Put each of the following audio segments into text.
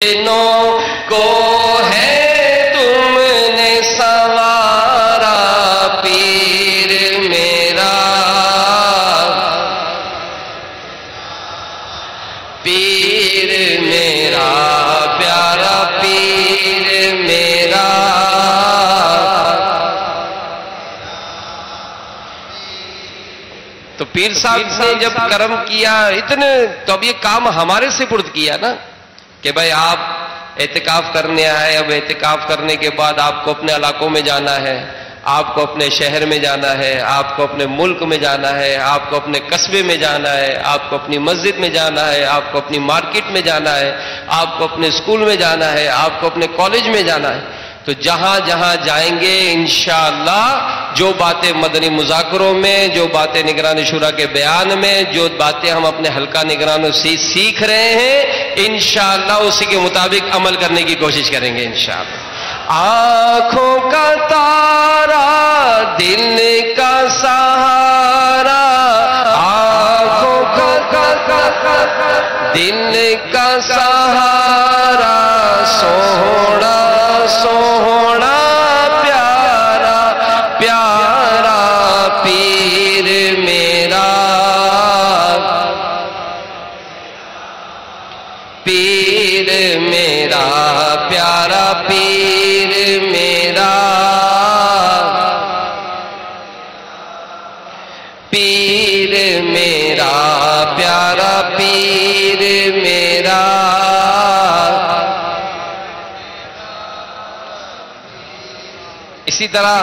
کو ہے تم نے سوارا پیر میرا، پیر میرا پیارا پیر میرا۔ تو پیر صاحب نے جب کرم کیا اتنے، تو اب یہ کام ہمارے سپرد کیا نا کہ بھائی آپ اعتکاف کرنے آئے، اب اعتکاف کرنے کے بعد آپ کو اپنے علاقوں میں جانا ہے، آپ کو اپنے شہر میں جانا ہے، آپ کو اپنے ملک میں جانا ہے، آپ کو اپنے قصبے میں جانا ہے، آپ کو اپنی مسجد میں جانا ہے، آپ کو اپنی مارکیٹ میں جانا ہے، آپ کو اپنے اسکول میں جانا ہے، آپ کو اپنے کالج میں جانا ہے۔ تو جہاں جہاں جائیں گے انشاءاللہ جو باتیں مدنی مذاکروں میں، جو باتیں نگران شورا کے بیان میں، جو باتیں ہم اپنے حلقہ نگرانوں سے سیکھ رہے ہیں، انشاءاللہ اسی کے مطابق عمل کرنے کی کوشش کریں گے انشاءاللہ۔ آنکھوں کا تارا، دل کا سہارا، آنکھوں کا دل کا سہارا، سونا سونا پیارا پیارا پیر میرا، پیر میرا پیارا پیر میرا، پیر میرا پیارا پیر میرا۔ اسی طرح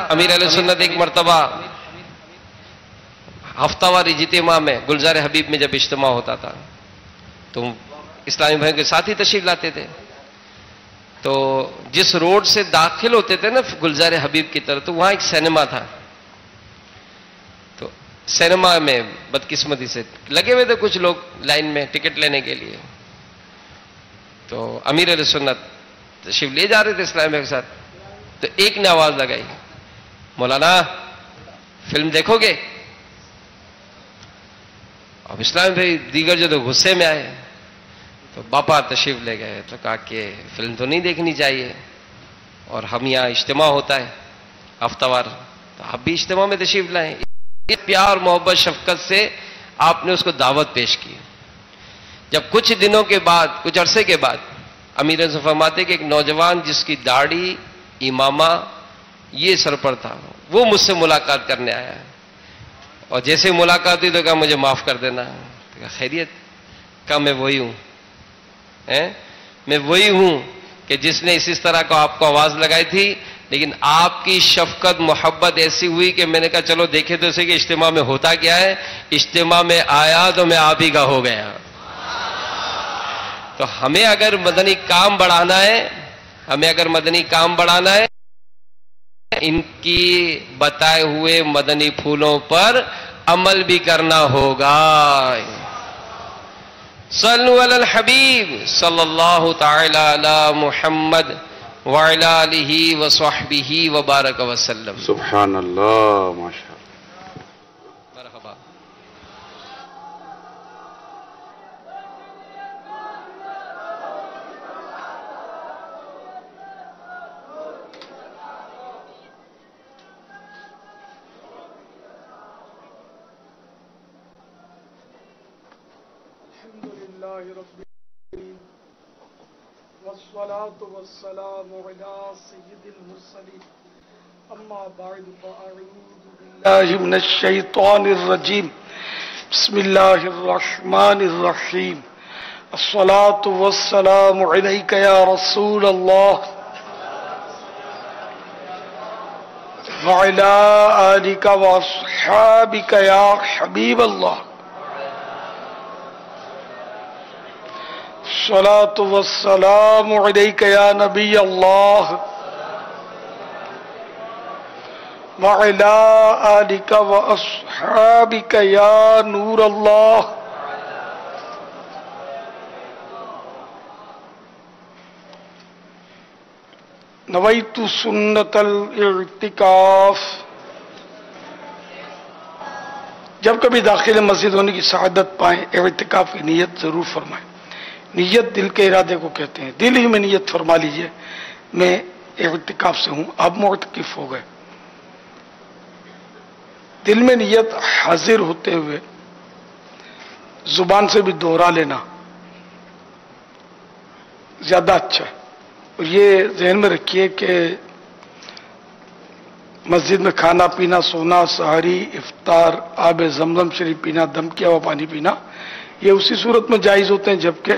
امیر اہل سنت ایک مرتبہ ہفتہ وار اجتماع میں گلزار حبیب میں جب اجتماع ہوتا تھا تو اسلامی بھائیوں کے ساتھ ہی تشریف لاتے تھے، تو جس روڈ سے داخل ہوتے تھے نا گلزار حبیب کی طرف، تو وہاں ایک سینما تھا، تو سینما میں بدقسمتی سے لگے ہوئے تھے کچھ لوگ لائن میں ٹکٹ لینے کے لیے، تو امیر اہل سنت تشریف لے جا رہے تھے اسلامی بھائی کے ساتھ، تو ایک نے آواز لگائی، مولانا فلم دیکھو گے؟ اب اسلامی بھائی دیگر جو تو غصے میں آئے، تو باپا تشریف لے گئے، تو کہا کہ فلم تو نہیں دیکھنی چاہیے، اور ہم یہاں اجتماع ہوتا ہے ہفتہ وار، تو آپ بھی اجتماع میں تشریف لائیں۔ پیار محبت شفقت سے آپ نے اس کو دعوت پیش کی۔ جب کچھ دنوں کے بعد، کچھ عرصے کے بعد، امیر سے فرماتے کہ ایک نوجوان جس کی داڑھی امامہ یہ سر پر تھا، وہ مجھ سے ملاقات کرنے آیا، اور جیسے ملاقات ہوئی تو کہا مجھے معاف کر دینا، کہا خیریت؟ کہا میں وہی ہوں، میں وہی ہوں کہ جس نے اس طرح کو آپ کو آواز لگائی تھی، لیکن آپ کی شفقت محبت ایسی ہوئی کہ میں نے کہا چلو دیکھے تو اسے کہ اجتماع میں ہوتا کیا ہے، اجتماع میں آیا تو میں آپ ہی کا ہو گیا۔ تو ہمیں اگر مدنی کام بڑھانا ہے، ان کی بتائے ہوئے مدنی پھولوں پر عمل بھی کرنا ہوگا۔ صلو علی الحبیب صلی اللہ تعالی علی محمد وعلی آلہ وصحبہ وبارک وسلم۔ سبحان اللہ، ماشاء اللہ، مرحبا۔ رب العالمين والصلاة والسلام على سيد المرسلين أما بعد فأعوذ بالله من الشيطان الرجيم بسم الله الرحمن الرحيم الصلاة والسلام عليك يا رسول الله وعلى آلك وأصحابك يا حبيب الله الصلاة والسلام عليك يا نبي الله وعلى آلك وأصحابك يا نور الله نويت سنة الاعتكاف۔ جب کبھی داخل مسجد ہونے کی سعادت پائیں اعتکاف کی نیت ضرور فرمائیں۔ نیت دل کے ارادے کو کہتے ہیں. دل ہی میں نیت فرما لیجئے میں اعتکاف سے ہوں، آپ معتکف ہو گئے. دل میں نیت حاضر ہوتے ہوئے زبان سے بھی دوہرا لینا زیادہ اچھا ہے. اور یہ ذہن میں رکھیے کہ مسجد میں کھانا پینا، سونا، سحری، افطار، آب زمزم شریف پینا، دم کیا ہوا پانی پینا، یہ اسی صورت میں جائز ہوتے ہیں جبکہ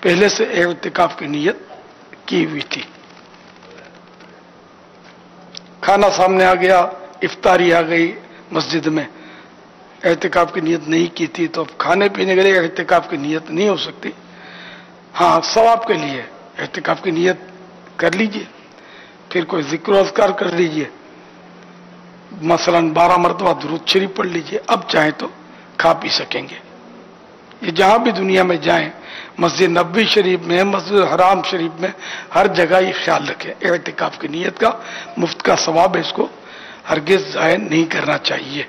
پہلے سے اعتکاف کی نیت کی ہوئی تھی. کھانا سامنے آ گیا، افطاری آ گئی مسجد میں، اعتکاف کی نیت نہیں کی تھی تو اب کھانے پینے کے لیے اعتکاف کی نیت نہیں ہو سکتی. ہاں ثواب کے لیے اعتکاف کی نیت کر لیجئے، پھر کوئی ذکر و اذکار کر لیجئے، مثلا 12 مرتبہ درود شریف پڑھ لیجئے. اب چاہیں تو کھا پی سکیں گے. یہ جہاں بھی دنیا میں جائیں، مسجد نبوی شریف میں، مسجد حرام شریف میں، ہر جگہ یہ خیال رکھیں اعتکاف کی نیت کا مفت کا ثواب ہے، اس کو ہرگز ضائع نہیں کرنا چاہیے.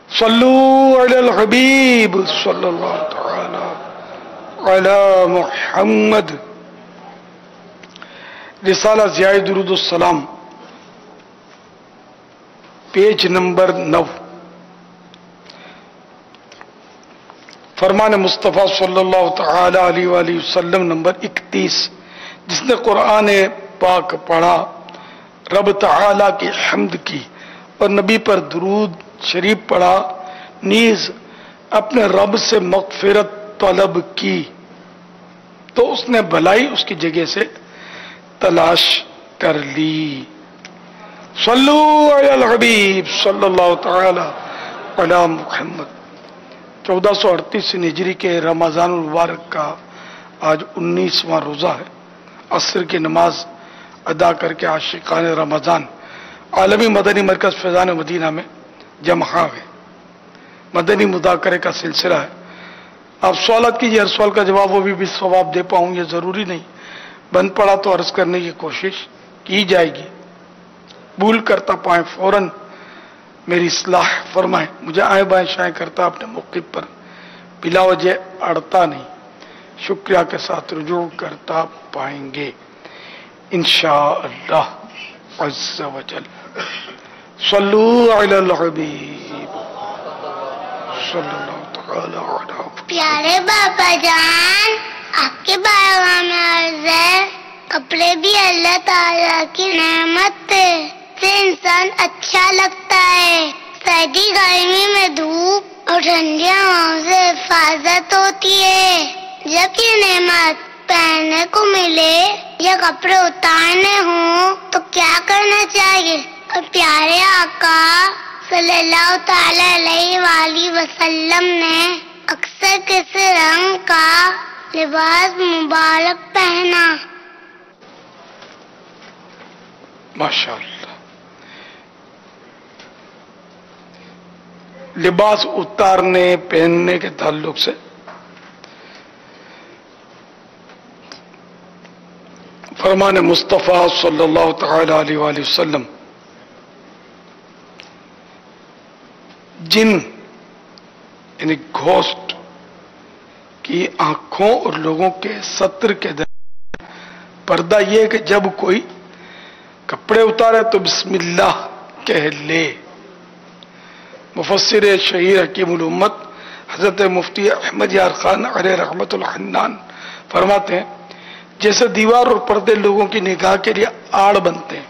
صلو علی الحبیب صلی اللہ تعالی علی محمد. رسالہ ضیاء درود السلام پیج نمبر 9. فرمان مصطفیٰ صلی اللہ تعالی علیہ وآلہ وسلم نمبر 31. جس نے قرآن پاک پڑھا، رب تعالی کی حمد کی اور نبی پر درود شریف پڑھا، نیز اپنے رب سے مغفرت طلب کی، تو اس نے بھلائی اس کی جگہ سے تلاش کر لی. صلو علی الحبیب صلی اللہ تعالی علی محمد. 1438 ہجری کے رمضان المبارک کا آج 19واں روزہ ہے. عصر کی نماز ادا کر کے عاشقان رمضان عالمی مدنی مرکز فیضان مدینہ میں جمع ہوئے. مدنی مذاکرے کا سلسلہ ہے. آپ سوالات کیجیے، ہر سوال کا جواب وہ بھی ثواب دے پاؤں یہ ضروری نہیں. بند پڑا تو عرض کرنے کی کوشش کی جائے گی. بھول کرتا پائیں فوراً میری اصلاح فرمائیں. مجھے آئیں بائیں شائیں کرتا اپنے موقف پر بلا وجہ اڑتا نہیں، شکریہ کے ساتھ رجوع کرتا پائیں گے انشاءاللہ عز و جل. صلو علی الحبیب صلی اللہ تعالی علیہ. پیارے بابا جان، آپ کے بارگاہ میں عرض ہے، کپڑے بھی اللہ تعالیٰ کی نعمت ہے، سے انسان اچھا لگتا ہے. سردی گرمی میں دھوپ اور ٹھنڈی ہواؤں سے حفاظت ہوتی ہے. جب یہ نعمت پہننے کو ملے یا کپڑے اتارنے ہوں تو کیا کرنا چاہیے؟ اور پیارے آقا صلی اللہ تعالی علیہ وآلہ وسلم نے اکثر کس رنگ کا لباس مبارک پہنا؟ ماشاءاللہ. لباس اتارنے پہننے کے تعلق سے فرمان مصطفیٰ صلی اللہ تعالی علیہ وآلہ وسلم جن یعنی گھوسٹ کی آنکھوں اور لوگوں کے ستر کے درمیان پردہ یہ ہے کہ جب کوئی کپڑے اتارے تو بسم اللہ کہہ لے. مفسر شہیر حکیم الامت حضرت مفتی احمد یار خان علیہ رحمت الحنان فرماتے ہیں، جیسے دیوار اور پردے لوگوں کی نگاہ کے لیے آڑ بنتے ہیں،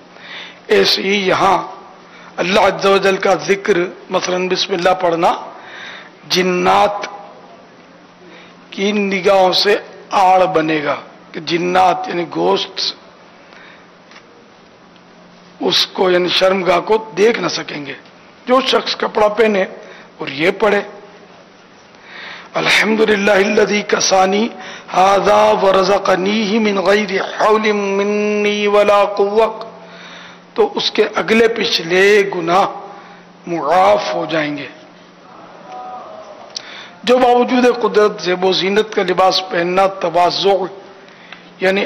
ایسے ہی یہاں اللہ عز و جل کا ذکر مثلا بسم اللہ پڑھنا جنات کی نگاہوں سے آڑ بنے گا کہ جنات یعنی گوسٹ اس کو یعنی شرمگاہ کو دیکھ نہ سکیں گے. جو شخص کپڑا پہنے اور یہ پڑھے الحمدللہ الذی کسانی ھذا ورزقنیہ من غیر حول منی ولا قوہ، تو اس کے اگلے پچھلے گناہ معاف ہو جائیں گے. جو باوجود قدرت زیب و زینت کا لباس پہننا تواضع یعنی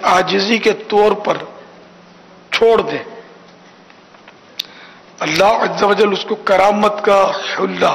عاجزی کے طور پر چھوڑ دے، اللہ عز و جل اس کو کرامت کا حلہ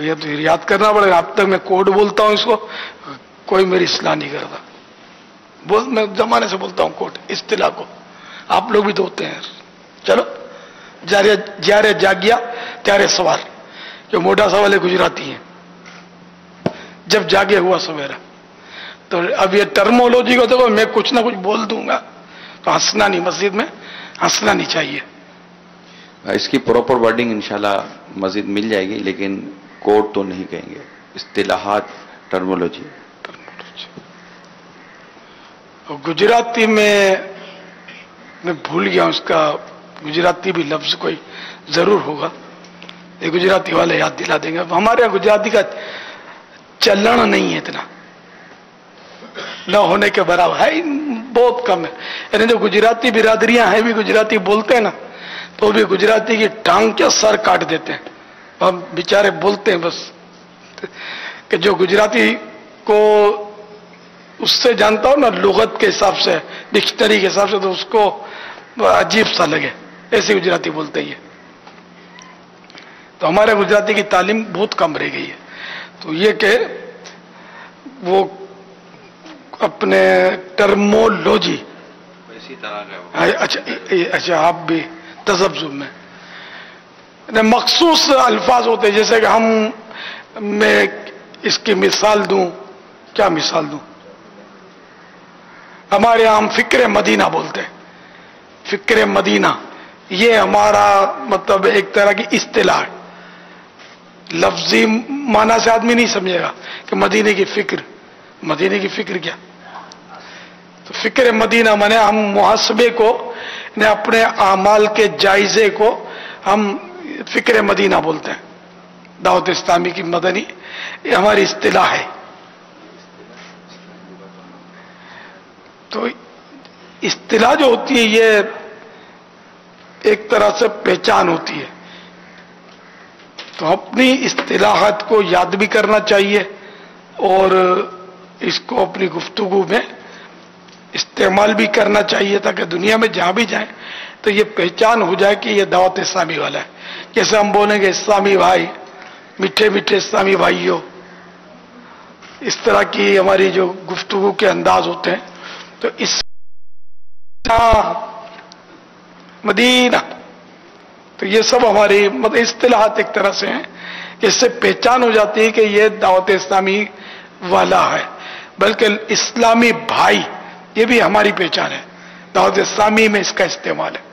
یہ تو یاد کرنا پڑے گا. اب تک میں کوڈ بولتا ہوں اس کو, کوئی میری اصلاح نہیں کرتا. میں زمانے سے بولتا ہوں کوڈ اصطلاح کو, آپ لوگ بھی تو ہوتے ہیں. چلو جارے جاگیا تیارے سوار, جو موٹا سوال ہے گجراتی ہے, جب جاگے ہوا سویرا. تو اب یہ ٹرمولوجی کو دیکھو, میں کچھ نہ کچھ بول دوں گا تو ہنسنا نہیں, مسجد میں ہنسنا نہیں چاہیے. اس کی پراپر ورڈنگ انشاءاللہ مزید مل جائے گی, لیکن کوڈ تو نہیں کہیں گے, اصطلاحات, ٹرمولوجی. گجراتی میں بھول گیا اس کا, گجراتی بھی لفظ کوئی ضرور ہوگا, یہ گجراتی والے یاد دلا دیں گے. ہمارے یہاں گجراتی کا چلن نہیں ہے اتنا, نہ ہونے کے برابر ہے, بہت کم ہے. یعنی جو گجراتی برادریاں ہیں بھی گجراتی بولتے ہیں نا, تو بھی گجراتی کی ٹانگ کے سر کاٹ دیتے ہیں. ہم بیچارے بولتے ہیں بس, کہ جو گجراتی کو اس سے جانتا ہوں نا لغت کے حساب سے, ڈکشنری کے حساب سے, تو اس کو عجیب سا لگے, ایسی گجراتی بولتے ہیں. تو ہمارے گجراتی کی تعلیم بہت کم رہ گئی ہے. تو یہ کہ وہ اپنے ٹرمولوجی, اسی طرح اچھا آپ بھی تذبذب میں مخصوص الفاظ ہوتے ہیں, جیسے کہ میں اس کی مثال دوں. کیا مثال دوں؟ ہمارے یہاں ہم فکر مدینہ بولتے ہیں. فکر مدینہ یہ ہمارا مطلب ایک طرح کی اصطلاح ہے. لفظی معنی سے آدمی نہیں سمجھے گا کہ مدینے کی فکر, مدینے کی فکر کیا. تو فکر مدینہ مانے ہم محاسبے کو, اپنے اعمال کے جائزے کو ہم فکر مدینہ بولتے ہیں. دعوت اسلامی کی مدنی یہ ہماری اصطلاح ہے. تو اصطلاح جو ہوتی ہے یہ ایک طرح سے پہچان ہوتی ہے. تو اپنی اصطلاحات کو یاد بھی کرنا چاہیے اور اس کو اپنی گفتگو میں استعمال بھی کرنا چاہیے, تاکہ دنیا میں جہاں بھی جائیں تو یہ پہچان ہو جائے کہ یہ دعوت اسلامی والا ہے. جیسے ہم بولیں گے اسلامی بھائی, میٹھے میٹھے اسلامی بھائیوں, اس طرح کی ہماری جو گفتگو کے انداز ہوتے ہیں. تو اس مدینہ, تو یہ سب ہماری اصطلاحات ایک طرح سے ہیں کہ اس سے پہچان ہو جاتی ہے کہ یہ دعوت اسلامی والا ہے. بلکہ اسلامی بھائی یہ بھی ہماری پہچان ہے, دعوت اسلامی میں اس کا استعمال ہے,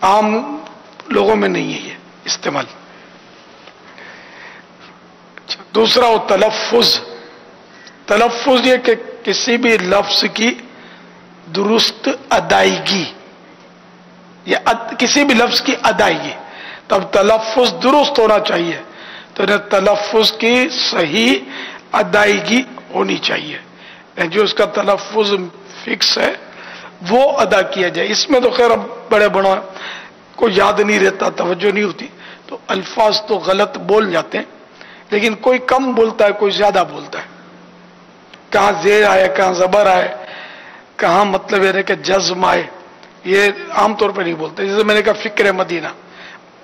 عام لوگوں میں نہیں ہے یہ استعمال. دوسرا وہ تلفظ. تلفظ یہ کہ کسی بھی لفظ کی درست ادائیگی, یا کسی بھی لفظ کی ادائیگی, تب تلفظ درست ہونا چاہیے. تو تلفظ کی صحیح ادائیگی ہونی چاہیے. جو اس کا تلفظ فکس ہے وہ ادا کیا جائے. اس میں تو خیر اب بڑے بڑا کو یاد نہیں رہتا, توجہ نہیں ہوتی, تو الفاظ تو غلط بول جاتے ہیں. لیکن کوئی کم بولتا ہے, کوئی زیادہ بولتا ہے. کہاں زیر آئے, کہاں زبر آئے, کہاں مطلب یہ کہ جزم آئے, یہ عام طور پہ نہیں بولتے. جیسے میں نے کہا فکر مدینہ,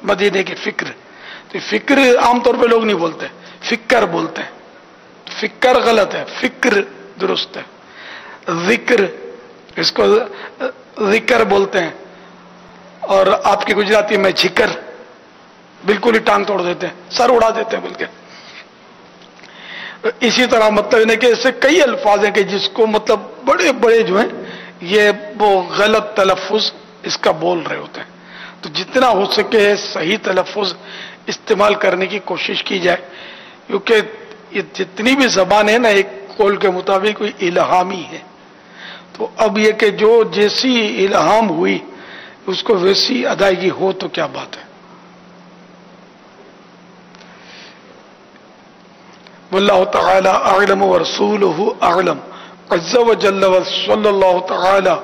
مدینے کی فکر, تو فکر عام طور پہ لوگ نہیں بولتے, فکر بولتے ہیں. فکر غلط ہے, فکر درست ہے. ذکر, اس کو ذکر بولتے ہیں. اور آپ کی گجراتی میں جھکر, بالکل ہی ٹانگ توڑ دیتے ہیں, سر اڑا دیتے ہیں بلکہ. اسی طرح مطلب کہ ایسے کئی الفاظ ہیں کہ جس کو مطلب بڑے بڑے جو ہیں یہ وہ غلط تلفظ اس کا بول رہے ہوتے ہیں. تو جتنا ہو سکے صحیح تلفظ استعمال کرنے کی کوشش کی جائے, کیونکہ یہ جتنی بھی زبان ہے نا ایک قول کے مطابق کوئی الہامی ہے. تو اب یہ کہ جو جیسی الہام ہوئی اس کو ویسی ادائیگی ہو تو کیا بات ہے. واللہ تعالی اعلم ورسولہ اعلم عز وجل وصلی اللہ تعالی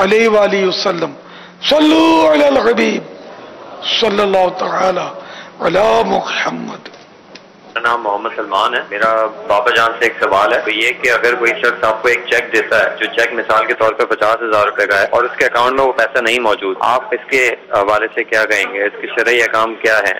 علیہ وآلہ وسلم. صلو علی الحبیب صلی اللہ تعالی علی محمد. میرا نام محمد سلمان ہے. میرا بابا جان سے ایک سوال ہے, تو یہ کہ اگر کوئی شخص آپ کو ایک چیک دیتا ہے, جو چیک مثال کے طور پہ 50,000 روپے کا ہے, اور اس کے اکاؤنٹ میں وہ پیسہ نہیں موجود, آپ اس کے حوالے سے کیا کہیں گے؟ اس کے شرعی احکام کیا ہیں؟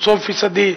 100%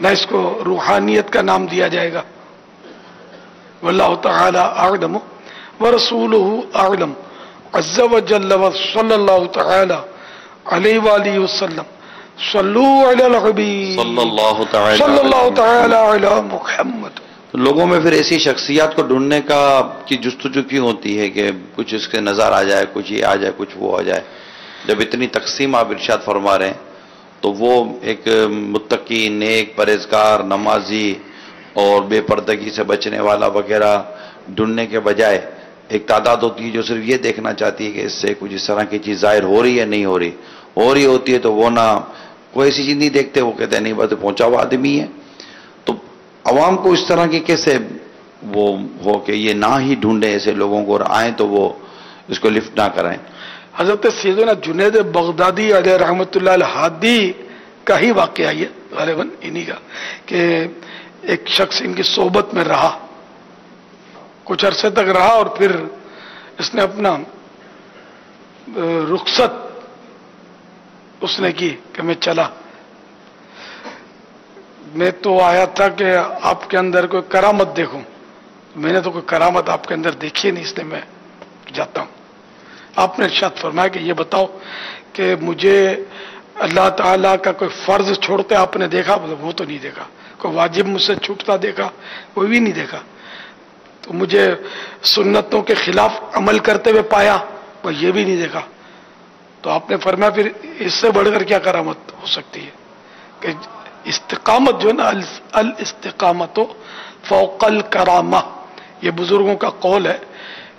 نہ اس کو روحانیت کا نام دیا جائے گا. واللہ تعالی اعلم ورسولہ اعلم عز وجل وصلی اللہ تعالی علیہ وآلہ وسلم. صلو علی الحبیب صلی اللہ تعالی علی محمد. لوگوں میں پھر ایسی شخصیات کو ڈھونڈنے کی جستجو کیوں ہوتی ہے کہ کچھ اس کے نظر آ جائے, کچھ یہ آ جائے, کچھ وہ آ جائے؟ جب اتنی تقسیم آپ ارشاد فرما رہے ہیں تو وہ ایک متقی, نیک, پرہیزگار, نمازی اور بے پردگی سے بچنے والا وغیرہ ڈھونڈنے کے بجائے ایک تعداد ہوتی ہے جو صرف یہ دیکھنا چاہتی ہے کہ اس سے کچھ اس طرح کی چیز ظاہر ہو رہی ہے نہیں ہو رہی ہوتی ہے تو وہ نہ کوئی ایسی چیز نہیں دیکھتے, وہ کہتے ہیں نہیں بس پہنچا ہوا آدمی ہے. تو عوام کو اس طرح کی کیسے وہ ہو کہ یہ نہ ہی ڈھونڈیں ایسے لوگوں کو اور آئیں تو وہ اس کو لفٹ نہ کرائیں؟ حضرت سیدنا جنید بغدادی علیہ رحمۃ اللہ الہادی کا ہی واقعہ یہ غالباً انہی کا کہ ایک شخص ان کی صحبت میں رہا, کچھ عرصے تک رہا اور پھر اس نے اپنا رخصت اس نے کی کہ میں چلا. میں تو آیا تھا کہ آپ کے اندر کوئی کرامت دیکھوں, میں نے تو کوئی کرامت آپ کے اندر دیکھی نہیں, اس لیے میں جاتا ہوں. آپ نے ارشاد فرمایا کہ یہ بتاؤ کہ مجھے اللہ تعالیٰ کا کوئی فرض چھوڑتے آپ نے دیکھا؟ وہ تو نہیں دیکھا. کوئی واجب مجھ سے چھوٹتا دیکھا؟ وہ بھی نہیں دیکھا. تو مجھے سنتوں کے خلاف عمل کرتے ہوئے پایا؟ وہ یہ بھی نہیں دیکھا. تو آپ نے فرمایا پھر اس سے بڑھ کر کیا کرامت ہو سکتی ہے کہ استقامت جو ہے نا, الاستقامت فوق الکرامہ, یہ بزرگوں کا قول ہے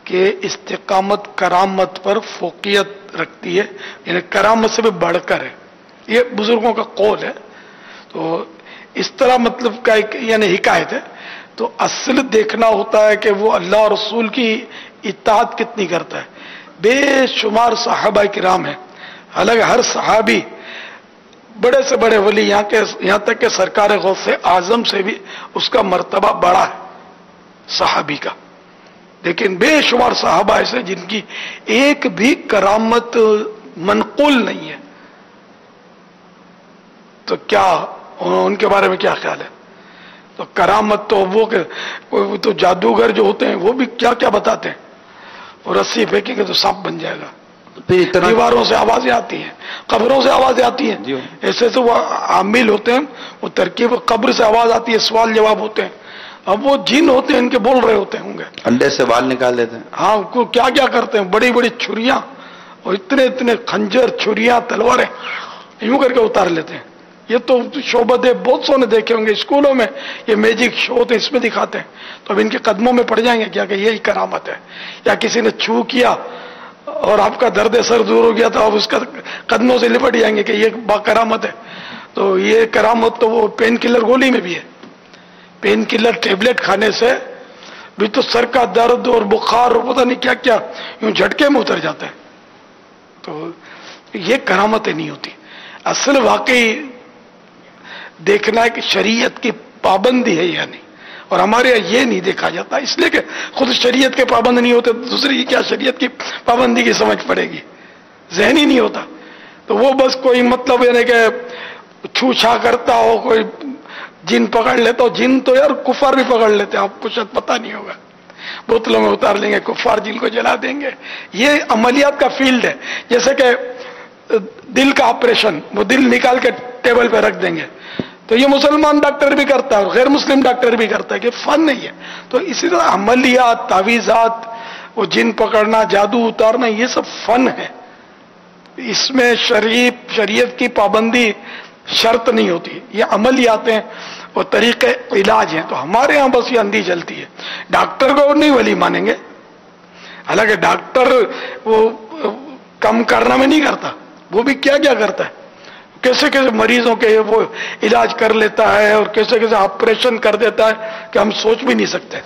کہ استقامت کرامت پر فوقیت رکھتی ہے, یعنی کرامت سے بھی بڑھ کر ہے. یہ بزرگوں کا قول ہے. تو اس طرح مطلب کا ایک یعنی حکایت ہے. تو اصل دیکھنا ہوتا ہے کہ وہ اللہ اور رسول کی اطاعت کتنی کرتا ہے. بے شمار صحابہ کرام ہیں, حالانکہ ہر صحابی بڑے سے بڑے ولی, یہاں تک کہ سرکار غوث اعظم سے بھی اس کا مرتبہ بڑا ہے صحابی کا, لیکن بے شمار صحابہ ایسے جن کی ایک بھی کرامت منقول نہیں ہے. تو کیا ان کے بارے میں کیا خیال ہے؟ تو کرامت تو وہ تو جادوگر جو ہوتے ہیں وہ بھی کیا کیا بتاتے ہیں, اور رسی پھینکیں گے تو سانپ بن جائے گا, دیواروں سے آوازیں آتی ہیں, قبروں سے آوازیں آتی ہیں, ایسے تو وہ عامل ہوتے ہیں, وہ ترکیب قبر سے آواز آتی ہے, سوال جواب ہوتے ہیں. اب وہ جن ہوتے ہیں ان کے بول رہے ہوتے ہوں گے, انڈے سے بال نکال لیتے ہیں. ہاں, کیا کیا کرتے ہیں, بڑی بڑی چھریاں اور اتنے خنجر, چھریاں, تلواریں یوں کر کے اتار لیتے ہیں. یہ تو شعبت بہت سو نے دیکھے ہوں گے اسکولوں میں, یہ میجک شو ہوتے ہیں اس میں دکھاتے ہیں. تو اب ان کے قدموں میں پڑ جائیں گے کیا کہ یہی کرامت ہے؟ یا کسی نے چھو کیا اور آپ کا درد سر دور ہو گیا تو آپ اس کا قدموں سے لپٹ جائیں گے کہ یہ با کرامت ہے. تو یہ کرامت تو وہ پین کلر گولی میں بھی ہے. پین کلر ٹیبلٹ کھانے سے بھی تو سر کا درد اور بخار اور پتہ نہیں کیا کیا یوں جھٹکے میں اتر جاتا ہے. تو یہ کرامتیں نہیں ہوتی. اصل واقعی دیکھنا ہے کہ شریعت کی پابندی ہے یا نہیں, اور ہمارے یہاں یہ نہیں دیکھا جاتا, اس لیے کہ خود شریعت کے پابند نہیں ہوتے, دوسری کی کیا شریعت کی پابندی کی سمجھ پڑے گی, ذہن ہی نہیں ہوتا. تو وہ بس کوئی مطلب یعنی کہ چھو چھا کرتا ہو, کوئی جن پکڑ لیتا ہو. جن تو یار کفار بھی پکڑ لیتے ہیں, آپ کو شاید پتہ نہیں ہوگا, بوتلوں میں اتار لیں گے کفار, جن کو جلا دیں گے. یہ عملیات کا فیلڈ ہے. جیسے کہ دل کا آپریشن, وہ دل نکال کے ٹیبل پہ رکھ دیں گے, تو یہ مسلمان ڈاکٹر بھی کرتا ہے اور غیر مسلم ڈاکٹر بھی کرتا ہے, کہ فن نہیں ہے. تو اسی طرح عملیات, تعویذات, وہ جن پکڑنا, جادو اتارنا, یہ سب فن ہے. اس میں شریعت کی پابندی شرط نہیں ہوتی. یہ عملیات ہیں اور طریقے علاج ہیں. تو ہمارے ہاں بس یہ اندھی چلتی ہے. ڈاکٹر کو نہیں ولی مانیں گے, حالانکہ ڈاکٹر وہ کم کرنا میں نہیں کرتا, وہ بھی کیا کیا کرتا ہے, کیسے کیسے مریضوں کے وہ علاج کر لیتا ہے اور کیسے کیسے آپریشن کر دیتا ہے کہ ہم سوچ بھی نہیں سکتے.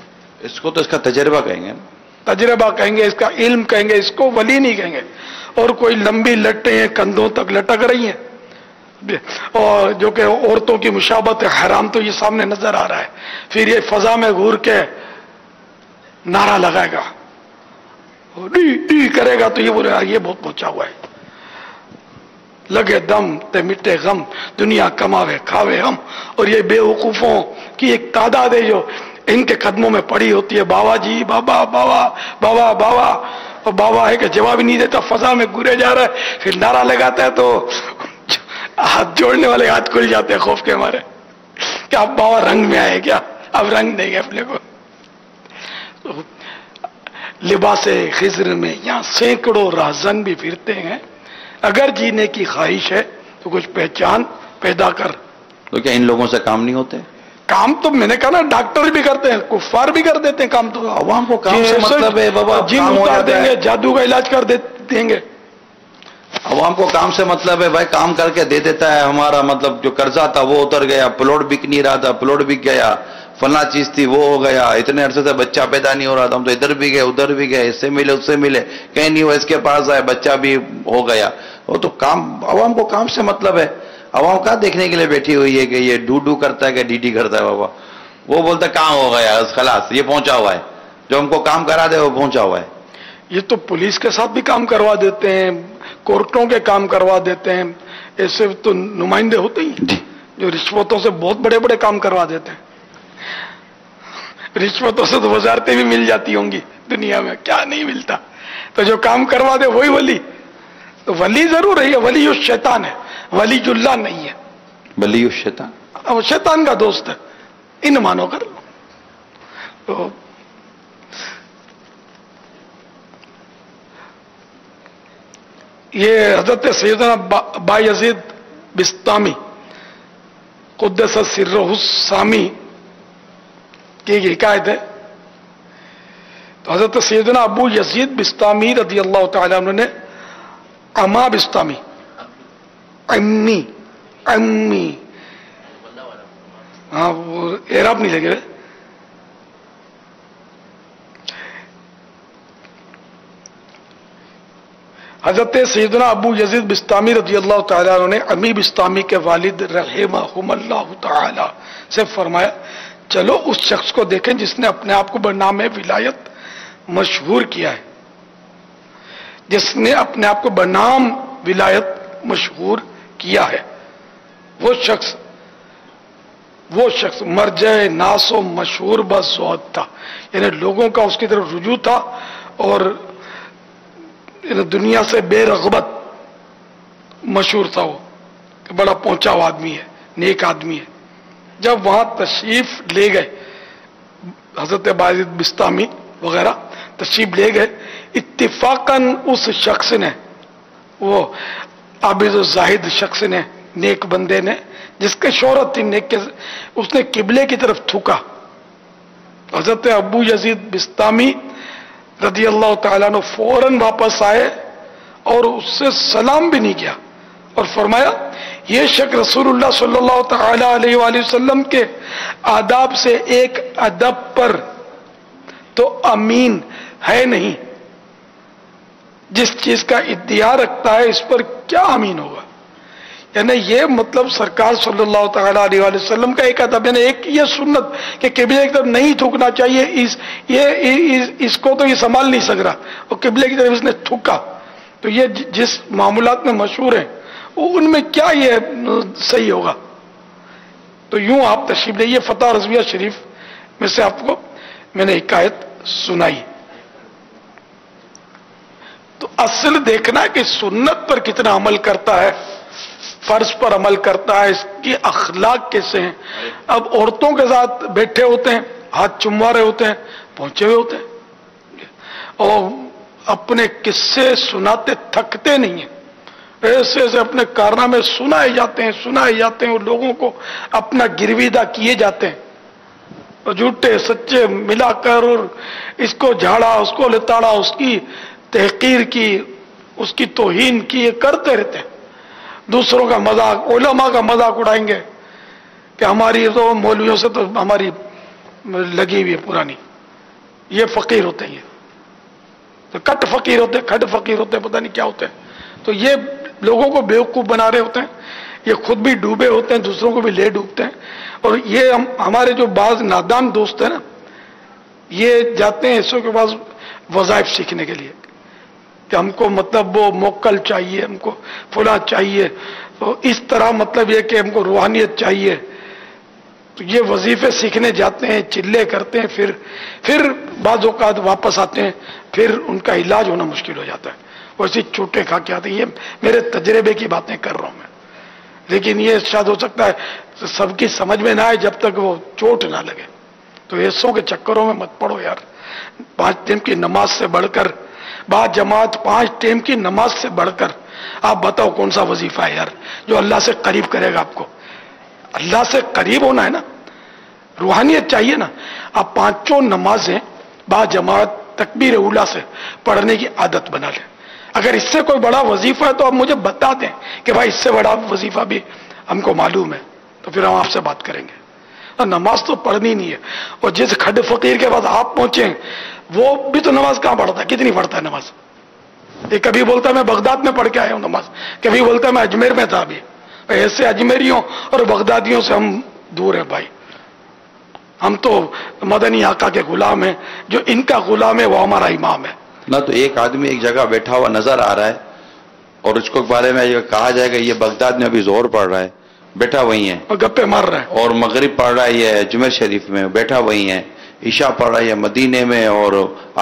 اس کو تو اس کا تجربہ کہیں گے, تجربہ کہیں گے, اس کا علم کہیں گے, اس کو ولی نہیں کہیں گے. اور کوئی لمبی لٹیں کندھوں تک لٹک رہی ہیں, اور جو کہ عورتوں کی مشابہت ہے, حرام تو یہ سامنے نظر آ رہا ہے. پھر یہ فضا میں گھور کے نعرہ لگائے گا, ڈی ڈی کرے گا, تو یہ بولے گا یہ بہت پہنچا ہوا ہے. لگے دم تے مٹے غم، دنیا کماوے کھاوے ہم. اور یہ بیوقوفوں کی ایک تعداد ہے جو ان کے قدموں میں پڑی ہوتی ہے، بابا جی، بابا بابا بابا بابا. اور بابا ہے کہ جواب ہی نہیں دیتا، فضا میں گرے جا رہا ہے، پھر نعرہ لگاتا ہے تو ہاتھ جوڑنے والے ہاتھ کھل جاتے ہیں خوف کے مارے کہ اب بابا رنگ میں آئے کیا، اب رنگ دیں گے اپنے کو. لباس خضر میں یہاں سینکڑوں راہزن بھی پھرتے ہیں. اگر جینے کی خواہش ہے تو کچھ پہچان پیدا کر. تو کیا ان لوگوں سے کام نہیں ہوتے؟ کام تو میں نے کہا نا، ڈاکٹر بھی کرتے ہیں، کفار بھی کر دیتے ہیں کام. تو عوام کو کام سے مطلب ہے بابا، جن کام ہو اتار جاتا دیں ہے. گے، جادو کا علاج کر دیں گے. عوام کو کام سے مطلب ہے بھائی، کام کر کے دے دیتا ہے. ہمارا مطلب جو قرضہ تھا وہ اتر گیا، پلاٹ بک نہیں رہا تھا پلاٹ بک گیا، فلاں چیز تھی وہ ہو گیا، اتنے عرصے سے بچہ پیدا نہیں ہو رہا تھا، ہم تو ادھر بھی گئے ادھر بھی گئے، اس سے ملے اس سے ملے، کہیں نہیں ہوا، اس کے پاس آئے بچہ بھی ہو گیا. وہ تو کام، عوام کو کام سے مطلب ہے. عوام کا دیکھنے کے لیے بیٹھی ہوئی ہے کہ یہ ڈو کرتا ہے کہ ڈی کرتا ہے. بابا وہ بولتا ہے کام ہو گیا خلاص، یہ پہنچا ہوا ہے، جو ہم کو کام کرا دے وہ پہنچا ہوا ہے. یہ تو پولیس کے ساتھ بھی کام کروا دیتے ہیں، کورٹوں کے کام کروا دیتے ہیں. ایسے تو نمائندے ہوتے ہی جو رشوتوں سے بہت بڑے بڑے کام کروا دیتے ہیں. رشوتوں سے تو وزارتیں بھی مل جاتی ہوں گی دنیا میں، کیا نہیں ملتا. تو جو کام کروا دے وہی ولی. تو ولی ضرور ہے، ولی الشیطان ہے، ولی اللہ نہیں ہے. ولی الشیطان، وہ شیطان کا دوست ہے، ان مانو کر. تو یہ حضرت سیدنا بایزید بسطامی قدس سرہ السامی کی ایک حکایت ہے. تو حضرت سیدنا ابو یزید بسطامی رضی اللہ تعالی عنہ نے اما بسطامی، امی امی، ہاں وہ اعراب نہیں لگے. حضرت سیدنا ابو یزید بسطامی رضی اللہ تعالیٰ عنہ نے امی بسطامی کے والد رحمہم اللہ تعالی سے فرمایا، چلو اس شخص کو دیکھیں جس نے اپنے آپ کو بنام ولایت مشہور کیا ہے، جس نے اپنے آپ کو بنام ولایت مشہور کیا ہے. وہ شخص مرجع ناس و مشہور بزہد تھا، یعنی لوگوں کا اس کی طرف رجوع تھا اور دنیا سے بے رغبت مشہور تھا. وہ کہ بڑا پہنچا ہوا آدمی ہے، نیک آدمی ہے. جب وہاں تشریف لے گئے حضرت بایزید بسطامی وغیرہ تشریف لے گئے، اتفاقاً اس شخص نے، وہ عابد و زاہد شخص نے، نیک بندے نے، جس کے شہرت تھی نیک کے، اس نے قبلے کی طرف تھوکا. حضرت ابو یزید بسطامی رضی اللہ تعالیٰ نے فوراً واپس آئے اور اس سے سلام بھی نہیں کیا اور فرمایا، یہ شخص رسول اللہ صلی اللہ تعالیٰ علیہ وآلہ وسلم کے آداب سے ایک ادب پر تو امین ہے نہیں، جس چیز کا ادعا رکھتا ہے اس پر کیا امین ہوگا. یعنی یہ مطلب سرکار صلی اللہ تعالیٰ علیہ وآلہ وسلم کا ایک ادب، یعنی ایک یہ سنت کہ قبلے کی طرف نہیں تھوکنا چاہیے، اس کو تو یہ سنبھال نہیں سک رہا اور قبلے کی طرف اس نے تھوکا. تو یہ جس معاملات میں مشہور ہیں ان میں کیا یہ صحیح ہوگا. تو یوں آپ تشریف لے، یہ فتح رضویہ شریف میں سے آپ کو میں نے حکایت سنائی. تو اصل دیکھنا ہے کہ سنت پر کتنا عمل کرتا ہے، فرض پر عمل کرتا ہے، اس کی اخلاق کیسے ہیں. اب عورتوں کے ساتھ بیٹھے ہوتے ہیں، ہاتھ چموا رہے ہوتے ہیں، پہنچے ہوئے ہوتے ہیں اور اپنے قصے سناتے تھکتے نہیں ہیں. ایسے ایسے اپنے کارنامے سنائے جاتے ہیں اور لوگوں کو اپنا گرویدہ کیے جاتے ہیں اور جھوٹے سچے ملا کر، اور اس کو جھاڑا اس کو لتاڑا، اس کی تحقیر کی، اس کی توہین کی، یہ کرتے رہتے ہیں. دوسروں کا مذاق، علماء کا مذاق اڑائیں گے کہ ہماری تو مولویوں سے تو ہماری لگی ہوئی ہے پرانی، یہ فقیر ہوتے ہیں، یہ تو کٹ فقیر ہوتے، کھڈ فقیر ہوتے، پتہ نہیں کیا ہوتے ہیں. تو یہ لوگوں کو بیوقوف بنا رہے ہوتے ہیں، یہ خود بھی ڈوبے ہوتے ہیں، دوسروں کو بھی لے ڈوبتے ہیں. اور یہ ہمارے جو بعض نادان دوست ہیں نا، یہ جاتے ہیں ایسوں کے پاس وظائف سیکھنے کے لیے کہ ہم کو مطلب وہ موکل چاہیے, ہم کو فلاں چاہیے, تو اس طرح مطلب یہ کہ ہم کو روحانیت چاہیے. تو یہ وظیفے سیکھنے جاتے ہیں, چلے کرتے ہیں, پھر بعض اوقات واپس آتے ہیں, پھر ان کا علاج ہونا مشکل ہو جاتا ہے. ویسے چوٹے کھا کے آتے ہیں. یہ میرے تجربے کی باتیں کر رہا ہوں میں, لیکن یہ شاید ہو سکتا ہے سب کی سمجھ میں نہ آئے جب تک وہ چوٹ نہ لگے. تو ایسوں کے چکروں میں مت پڑو یار. 5 ٹائم کی نماز سے بڑھ کر, بعد جماعت 5 ٹائم کی نماز سے بڑھ کر, آپ بتاؤ کون سا وظیفہ ہے یار جو اللہ سے قریب کرے گا آپ کو. اللہ سے قریب ہونا ہے نا, روحانیت چاہیے نا. آپ 5 نمازیں بعد جماعت تکبیر اولا سے پڑھنے کی عادت بنا لیں. اگر اس سے کوئی بڑا وظیفہ ہے تو آپ مجھے بتا دیں کہ بھائی اس سے بڑا وظیفہ بھی ہم کو معلوم ہے, تو پھر ہم آپ سے بات کریں گے. نماز تو پڑھنی نہیں ہے. اور جس کھڈ فقیر کے پاس آپ پہنچے ہیں وہ بھی تو نماز کہاں پڑھتا ہے, کتنی پڑھتا ہے نماز. یہ کبھی بولتا ہے میں بغداد میں پڑھ کے آیا ہوں نماز, کبھی بولتا ہے میں اجمیر میں تھا ابھی. ایسے اجمیریوں اور بغدادیوں سے ہم دور ہیں بھائی. ہم تو مدنی آقا کے غلام ہیں, جو ان کا غلام ہے وہ ہمارا امام ہے. نہ تو ایک آدمی ایک جگہ بیٹھا ہوا نظر آ رہا ہے اور اس کو بارے میں کہا جائے گا یہ بغداد میں ابھی زور پڑ رہا ہے, بیٹھا وہی ہے, گپے مار رہا ہے. اور مغرب پڑھ رہا ہے یہ اجمیر شریف میں, بیٹھا وہی ہے. عشاء پڑھ رہا ہے مدینے میں, اور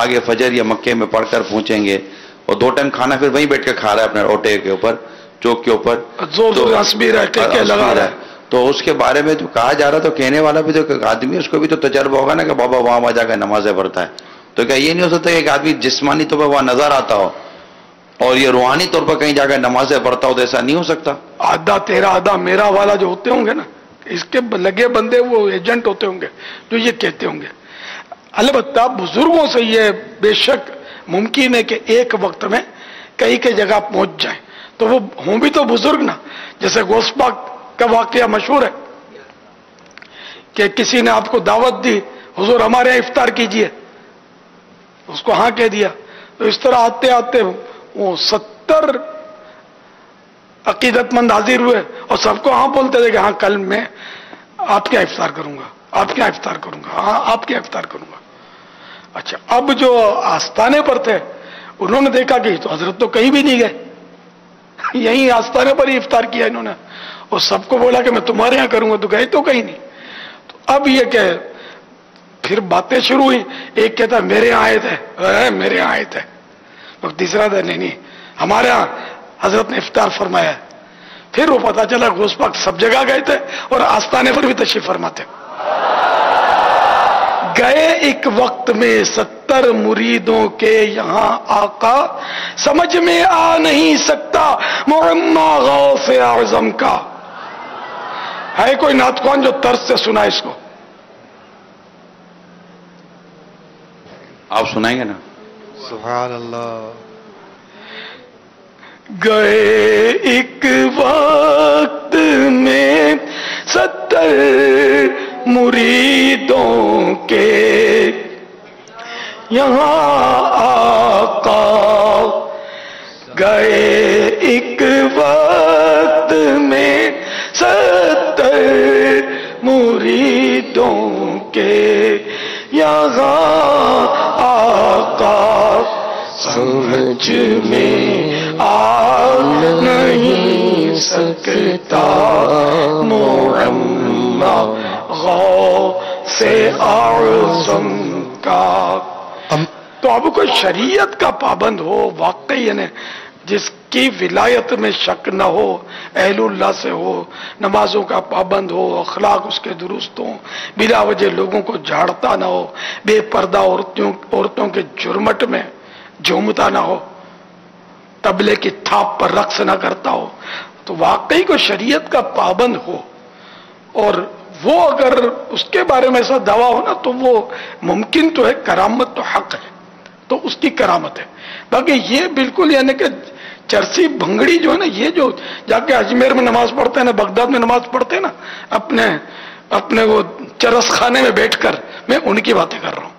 آگے فجر یا مکے میں پڑھ کر پہنچیں گے, اور 2 ٹائم کھانا پھر وہیں بیٹھ کے کھا رہا ہے اپنے اوٹے کے اوپر, چوک کے اوپر, ہنس بھی رہا ہے, لگا رہا ہے. تو اس کے بارے میں جو کہا جا رہا تو کہنے والا بھی تو ایک آدمی, اس کو بھی تو تجربہ ہوگا نا کہ بابا وہاں جا کے نمازیں پڑھتا ہے. تو کیا یہ نہیں ہو سکتا کہ ایک آدمی جسمانی طور پر وہاں نظر آتا ہو اور یہ روحانی طور پر کہیں جا کر نمازیں پڑھتا ہو, تو ایسا نہیں ہو سکتا. آدھا تیرا آدھا میرا والا جو ہوتے ہوں گے نا, اس کے لگے بندے وہ ایجنٹ ہوتے ہوں گے جو یہ کہتے ہوں گے. البتہ بزرگوں سے یہ بے شک ممکن ہے کہ ایک وقت میں کئی کئی جگہ پہنچ جائیں, تو وہ ہوں بھی تو بزرگ نا. جیسے غوث پاک کا واقعہ مشہور ہے کہ کسی نے آپ کو دعوت دی, حضور ہمارے یہاں افطار کیجئے, اس کو ہاں کہہ دیا. تو اس طرح آتے آتے وہ 70 عقیدت مند حاضر ہوئے اور سب کو ہاں بولتے تھے کہ ہاں کل میں آپ کیا افطار کروں گا, آپ کیا افطار کروں گا, ہاں آپ کیا افطار کروں گا. اچھا, اب جو آستانے پر تھے انہوں نے دیکھا کہ تو حضرت تو کہیں بھی نہیں گئے, یہیں آستانے پر ہی افطار کیا انہوں نے, اور سب کو بولا کہ میں تمہارے یہاں کروں گا, تو گئے تو کہیں نہیں. تو اب یہ کہ پھر باتیں شروع ہوئی. ایک کہتا میرے یہاں آئے تھے, میرے یہاں آئے تھے. اور تیسرا تھا نہیں ہمارے یہاں حضرت نے افطار فرمایا ہے. پھر وہ پتا چلا غوث پاک سب جگہ گئے تھے اور آستانے پر بھی تشریف فرماتے. گئے ایک وقت میں 70 مریدوں کے یہاں آقا, سمجھ میں آ نہیں سکتا معما غوث اعظم کا. ہے کوئی نعت خوان جو طرز سے سنا اس کو؟ آپ سنائیں گے نا؟ سبحان اللہ. گئے ایک وقت میں 70 مریدوں کے یہاں آقا, گئے ایک وقت میں 70 مریدوں کے یہاں آقا, سمجھ میں آ نہیں سکتا معما غوث اعظم کا. تو اب کوئی شریعت کا پابند ہو واقعی, یعنی جس کی ولایت میں شک نہ ہو, اہل اللہ سے ہو, نمازوں کا پابند ہو, اخلاق اس کے درست ہوں, بلا وجہ لوگوں کو جھاڑتا نہ ہو, بے پردہ عورتوں کے جرمٹ میں جھومتا نہ ہو, طبلے کی تھاپ پر رقص نہ کرتا ہو, تو واقعی کو شریعت کا پابند ہو. اور وہ اگر اس کے بارے میں ایسا دعویٰ ہو نا تو وہ ممکن تو ہے, کرامت تو حق ہے, تو اس کی کرامت ہے. باقی یہ بالکل یعنی کہ چرسی بھنگڑی جو ہے نا, یہ جو جا کے اجمیر میں نماز پڑھتے ہیں نا, بغداد میں نماز پڑھتے ہیں نا, اپنے وہ چرس خانے میں بیٹھ کر, میں ان کی باتیں کر رہا ہوں.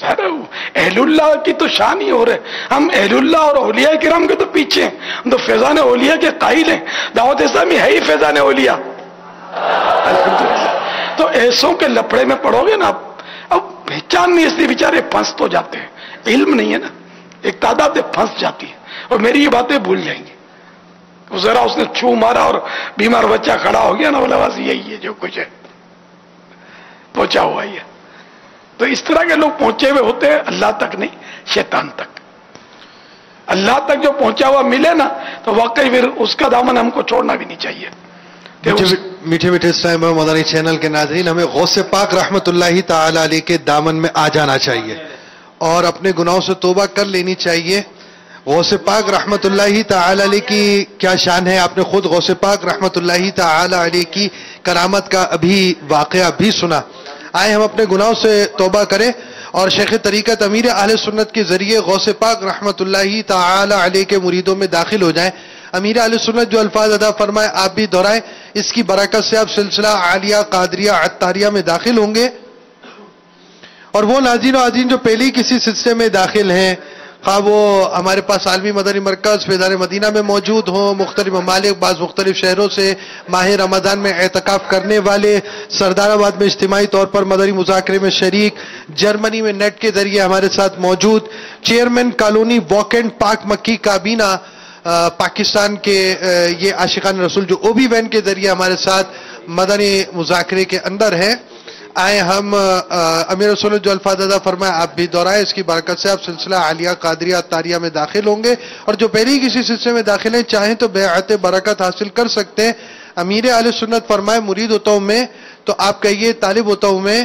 اہل اللہ کی تو شان ہی ہو رہے, ہم اہل اللہ اور اولیاء کرام کے تو پیچھے ہیں, ہم تو فیضان اولیاء کے قائل ہیں. دعوت اسلامی ہے ہی فیضان اولیاء الحمدللہ. تو ایسوں کے لپڑے میں پڑھو گے نا, اب پہچان نہیں, اس لیے بیچارے پھنس تو جاتے ہیں, علم نہیں ہے نا. ایک تعداد پھنس جاتی ہے اور میری یہ باتیں بھول جائیں گے. ذرا اس نے چھو مارا اور بیمار بچہ کھڑا ہو گیا نا، بولا بس یہی ہے جو کچھ ہے، پہنچا ہوا ہی ہے. تو اس طرح کے لوگ پہنچے ہوئے ہوتے ہیں اللہ تک نہیں، شیطان تک. اللہ تک جو پہنچا ہوا ملے نا تو واقعی پھر اس کا دامن ہم کو چھوڑنا بھی نہیں چاہیے. میٹھے میٹھے اسلام مدنی چینل کے ناظرین، ہمیں غوث پاک رحمت اللہ تعالی علیہ کے دامن میں آ جانا چاہیے اور اپنے گناہوں سے توبہ کر لینی چاہیے. غوث پاک رحمت اللہ تعالی علیہ کی کیا شان ہے، آپ نے خود غوث پاک رحمت اللہ تعالی علیہ کی کرامت کا ابھی واقعہ بھی سنا. آئے ہم اپنے گناہوں سے توبہ کریں اور شیخ طریقت امیر اہل سنت کے ذریعے غوث پاک رحمت اللہ تعالی علیہ کے مریدوں میں داخل ہو جائیں. امیر اہل سنت جو الفاظ ادا فرمائے آپ بھی دہرائیں، اس کی برکت سے آپ سلسلہ عالیہ قادریہ عطاریہ میں داخل ہوں گے. اور وہ ناظرین و عزیز جو پہلی کسی سلسلے میں داخل ہیں، خواہ وہ ہمارے پاس عالمی مدنی مرکز فیضان مدینہ میں موجود ہوں، مختلف ممالک بعض مختلف شہروں سے ماہ رمضان میں اعتکاف کرنے والے، سردار آباد میں اجتماعی طور پر مدنی مذاکرے میں شریک، جرمنی میں نیٹ کے ذریعے ہمارے ساتھ موجود، chairman colony walk and park مکی کابینہ پاکستان کے یہ عاشقان رسول جو او بی وین کے ذریعے ہمارے ساتھ مدنی مذاکرے کے اندر ہیں. آئے ہم امیر رسول جو الفاظ ادا فرمائے آپ بھی دہرائیں، اس کی برکت سے آپ سلسلہ عالیہ قادریہ عطاریہ میں داخل ہوں گے. اور جو پہلی کسی سلسلے میں داخل ہیں چاہیں تو بیعت برکت حاصل کر سکتے ہیں. امیر اہل سنت فرمائے مرید ہوتا ہوں میں، تو آپ کہیے طالب ہوتا ہوں میں.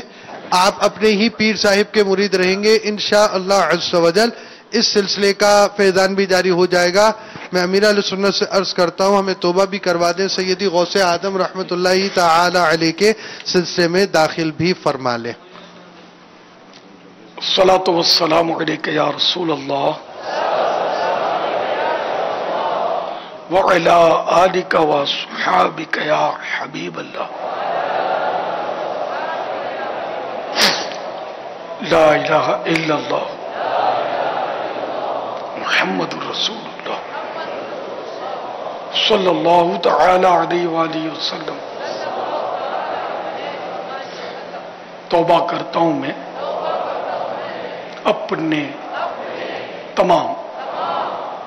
آپ اپنے ہی پیر صاحب کے مرید رہیں گے انشاءاللہ عز و جل. اس سلسلے کا فیضان بھی جاری ہو جائے گا. میں امیر اہل سنت سے عرض کرتا ہوں ہمیں توبہ بھی کروا دیں، سیدی غوث اعظم رحمت اللہ تعالی علیہ کے سلسلے میں داخل بھی فرما لیں. الصلاۃ والسلام علیک یا رسول اللہ وعلی آلک وصحابک یا حبیب اللہ. لا الہ الا اللہ محمد رسول اللہ صلی اللہ تعالی علیہ وآلہ وسلم. توبہ کرتا ہوں میں اپنے تمام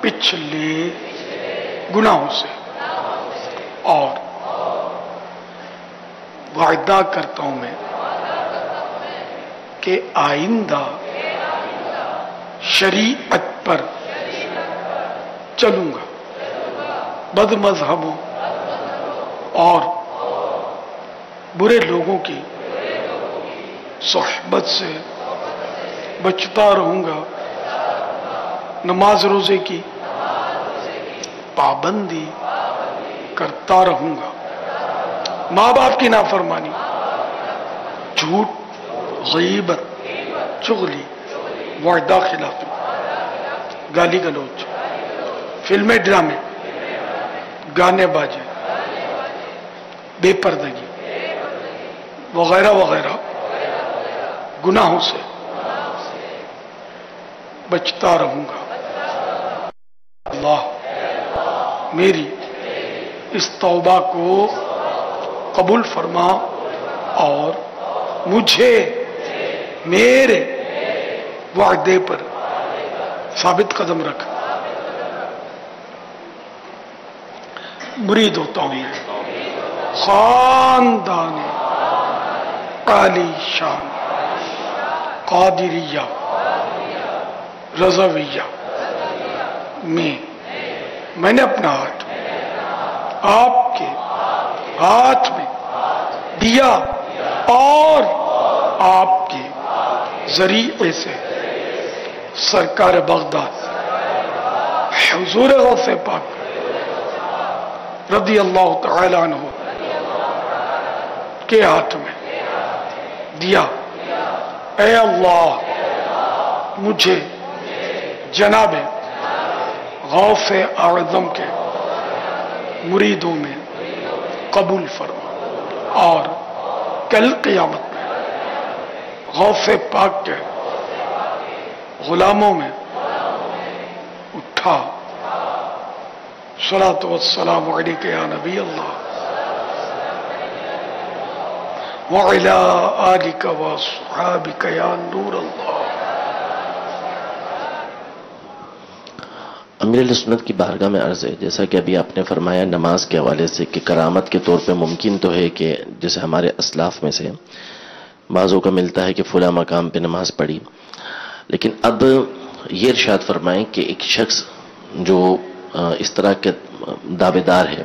پچھلے گناہوں سے اور وعدہ کرتا ہوں میں کہ آئندہ شریعت پر چلوں گا، بد مذہبوں اور برے لوگوں کی صحبت سے بچتا رہوں گا، نماز روزے کی پابندی کرتا رہوں گا، ماں باپ کی نافرمانی، جھوٹ، غیبت، چغلی، وعدہ خلافی، گالی گلوچ، فلمیں ڈرامے، گانے باجے، بے پردگی وغیرہ وغیرہ گناہوں سے بچتا رہوں گا. اللہ میری اس توبہ کو قبول فرما اور مجھے میرے وعدے پر ثابت قدم رکھ. مرید ہوتا ہوں خاندان عالی شان قادریہ رضویہ میں نے اپنا ہاتھ آپ کے ہاتھ میں دیا اور آپ کے ذریعے سے سرکار بغداد حضور غوث پاک رضی اللہ تعالی عنہ کے ہاتھ میں دیا. اے اللہ مجھے جناب غوث اعظم کے مریدوں میں قبول فرما اور کل قیامت میں غوث پاک کے غلاموں میں اٹھا. صلاۃ والسلام علیک یا نبی اللہ وعلی آلک وصحابک یا نور اللہ. امیر اہل سنت کی بارگاہ میں عرض ہے، جیسا کہ ابھی آپ نے فرمایا نماز کے حوالے سے کہ کرامت کے طور پہ ممکن تو ہے کہ جیسے ہمارے اسلاف میں سے بعضوں کا ملتا ہے کہ فلاں مقام پہ نماز پڑھی، لیکن اب یہ ارشاد فرمائیں کہ ایک شخص جو اس طرح کے دعوے دار ہے،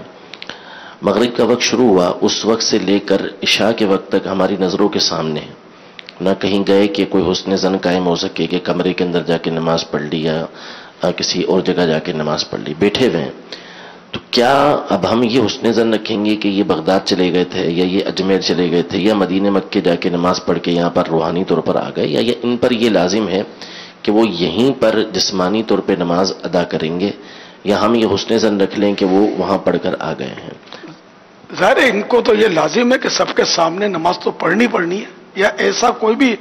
مغرب کا وقت شروع ہوا اس وقت سے لے کر عشاء کے وقت تک ہماری نظروں کے سامنے ہے، نہ کہیں گئے کہ کوئی حسن زن قائم ہو سکے کہ کمرے کے اندر جا کے نماز پڑھ لی یا کسی اور جگہ جا کے نماز پڑھ لی، بیٹھے ہوئے ہیں، تو کیا اب ہم یہ حسن زن رکھیں گے کہ یہ بغداد چلے گئے تھے یا یہ اجمیر چلے گئے تھے یا مدینہ مکے جا کے نماز پڑھ کے یہاں پر روحانی طور پر آ گئے، یا یہ ان پر یہ لازم ہے کہ وہ یہیں پر جسمانی طور پہ نماز ادا کریں گے، یا ہم یہ حسن زن رکھ لیں کہ وہ وہاں پڑھ کر آ گئے ہیں؟ ظاہر ہے ان کو تو یہ لازم ہے کہ سب کے سامنے نماز تو پڑھنی ہے، یا ایسا کوئی بھی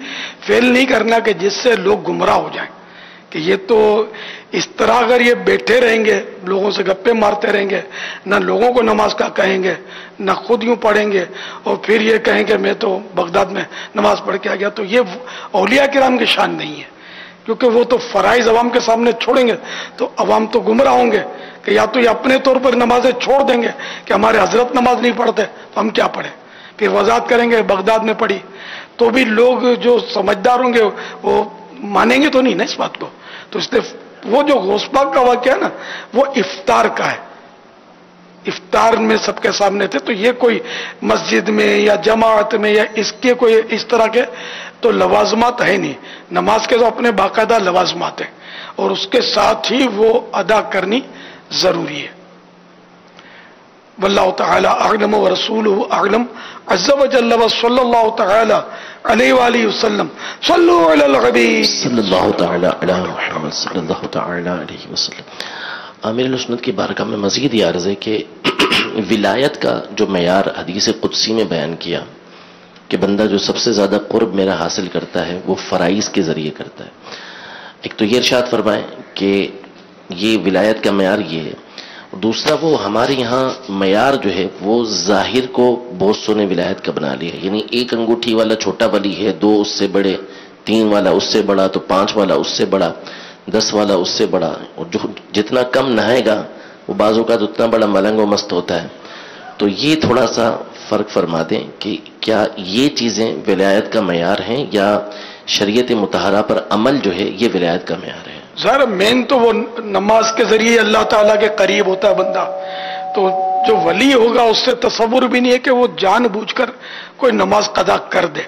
فعل نہیں کرنا کہ جس سے لوگ گمراہ ہو جائیں، کہ یہ تو اس طرح اگر یہ بیٹھے رہیں گے لوگوں سے گپے مارتے رہیں گے، نہ لوگوں کو نماز کا کہیں گے نہ خود یوں پڑھیں گے، اور پھر یہ کہیں کہ میں تو بغداد میں نماز پڑھ کے آ گیا، تو یہ اولیاء کرام کی شان نہیں ہے، کیونکہ وہ تو فرائض عوام کے سامنے چھوڑیں گے تو عوام تو گمراہ ہوں گے کہ یا تو یہ اپنے طور پر نمازیں چھوڑ دیں گے کہ ہمارے حضرت نماز نہیں پڑھتے تو ہم کیا پڑھیں، پھر وضاحت کریں گے بغداد میں پڑھی، تو بھی لوگ جو سمجھدار ہوں گے وہ مانیں گے تو نہیں نا اس بات کو۔ تو اس لیے وہ جو غوث پاک کا واقعہ ہے نا وہ افطار کا ہے، افطار میں سب کے سامنے تھے، تو یہ کوئی مسجد میں یا جماعت میں یا اس کے کوئی اس طرح کے تو لوازمات ہے نہیں، نماز کے تو اپنے باقاعدہ لوازمات ہیں اور اس کے ساتھ ہی وہ ادا کرنی ضروری ہے۔ واللہ تعالی اعلم ورسولہ اعلم عز وجل وصلی اللہ تعالی علیہ وآلہ وسلم صلو علی الحبیب صلی اللہ تعالی علی محمد صلی اللہ تعالی علیہ وسلم۔ امیر اہل سنت کی بارگاہ میں مزید یہ عرض ہے کہ ولایت کا جو معیار حدیث قدسی میں بیان کیا کہ بندہ جو سب سے زیادہ قرب میرا حاصل کرتا ہے وہ فرائض کے ذریعے کرتا ہے، ایک تو یہ ارشاد فرمائیں کہ یہ ولایت کا معیار یہ ہے، دوسرا وہ ہمارے یہاں معیار جو ہے وہ ظاہر کو بہت سو نے ولایت کا بنا لیا ہے، یعنی ایک انگوٹھی والا چھوٹا ولی ہے، دو اس سے بڑے، تین والا اس سے بڑا، تو پانچ والا اس سے بڑا، 10 والا اس سے بڑا، اور جو جتنا کم نہائے گا وہ بعضوں کا اتنا بڑا ملنگ و مست ہوتا ہے۔ تو یہ تھوڑا سا فرق فرما دیں کہ کیا یہ چیزیں ولایت کا معیار ہیں یا شریعت مطہرہ پر عمل جو ہے یہ ولایت کا معیار ہے؟ ظاہر مین تو وہ نماز کے ذریعے اللہ تعالیٰ کے قریب ہوتا ہے بندہ، تو جو ولی ہوگا اس سے تصور بھی نہیں ہے کہ وہ جان بوجھ کر کوئی نماز قضا کر دے،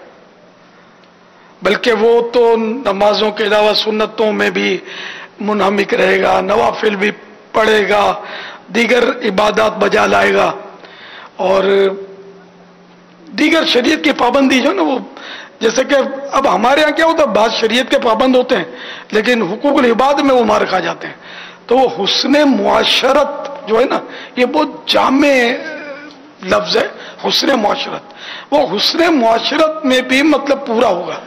بلکہ وہ تو نمازوں کے علاوہ سنتوں میں بھی منہمک رہے گا، نوافل بھی پڑھے گا، دیگر عبادات بجا لائے گا، اور دیگر شریعت کی پابندی جو نا وہ جیسے کہ اب ہمارے ہاں کیا ہوتا ہے، بعض شریعت کے پابند ہوتے ہیں لیکن حقوق العباد میں وہ مار کھا جاتے ہیں، تو وہ حسن معاشرت جو ہے نا یہ بہت جامع لفظ ہے، حسن معاشرت، وہ حسن معاشرت میں بھی مطلب پورا ہوگا،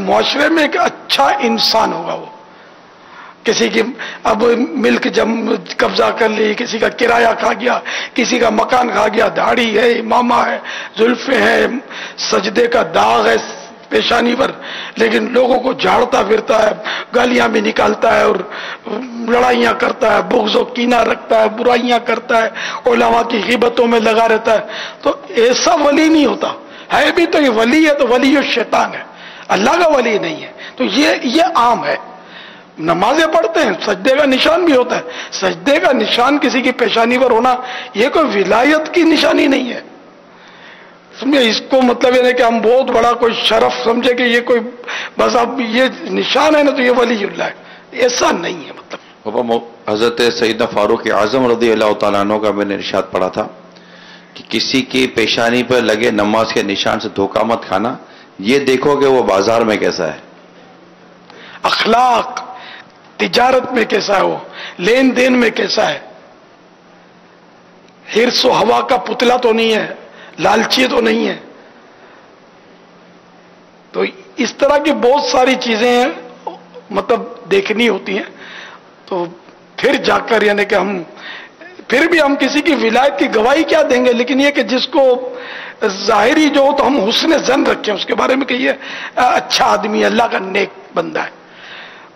معاشرے میں ایک اچھا انسان ہوگا، وہ کسی کی اب ملک قبضہ کر لی، کسی کا کرایہ کھا گیا، کسی کا مکان کھا گیا، داڑھی ہے، امامہ ہے، زلفیں ہیں، سجدے کا داغ ہے پیشانی پر، لیکن لوگوں کو جھاڑتا پھرتا ہے، گالیاں بھی نکالتا ہے اور لڑائیاں کرتا ہے، بغض و کینہ رکھتا ہے، برائیاں کرتا ہے، علماء کی غیبتوں میں لگا رہتا ہے، تو ایسا ولی نہیں ہوتا ہے، بھی تو یہ ولی ہے تو ولی شیطان ہے، اللہ کا ولی نہیں ہے۔ تو یہ عام ہے، نمازیں پڑھتے ہیں، سجدے کا نشان بھی ہوتا ہے، سجدے کا نشان کسی کی پیشانی پر ہونا یہ کوئی ولایت کی نشانی نہیں ہے، سمجھے، اس کو مطلب یہ ہے کہ ہم بہت بڑا کوئی شرف سمجھے کہ یہ کوئی بس اب یہ نشان ہے نا تو یہ ولی اللہ ہے، ایسا نہیں ہے۔ مطلب حضرت سیدنا فاروق اعظم رضی اللہ تعالیٰ عنہ کا میں نے ارشاد پڑھا تھا کہ کسی کی پیشانی پر لگے نماز کے نشان سے دھوکہ مت کھانا، یہ دیکھو کہ وہ بازار میں کیسا ہے، اخلاق تجارت میں کیسا ہے، وہ لین دین میں کیسا ہے، حرص و ہوا کا پتلا تو نہیں ہے، لالچی تو نہیں ہے، تو اس طرح کی بہت ساری چیزیں مطلب دیکھنی ہوتی ہیں، تو پھر جا کر یعنی کہ پھر بھی ہم کسی کی ولایت کی گواہی کیا دیں گے، لیکن یہ کہ جس کو ظاہری جو تو ہم حسن زن رکھیں اس کے بارے میں کہ یہ اچھا آدمی ہے، اللہ کا نیک بندہ ہے،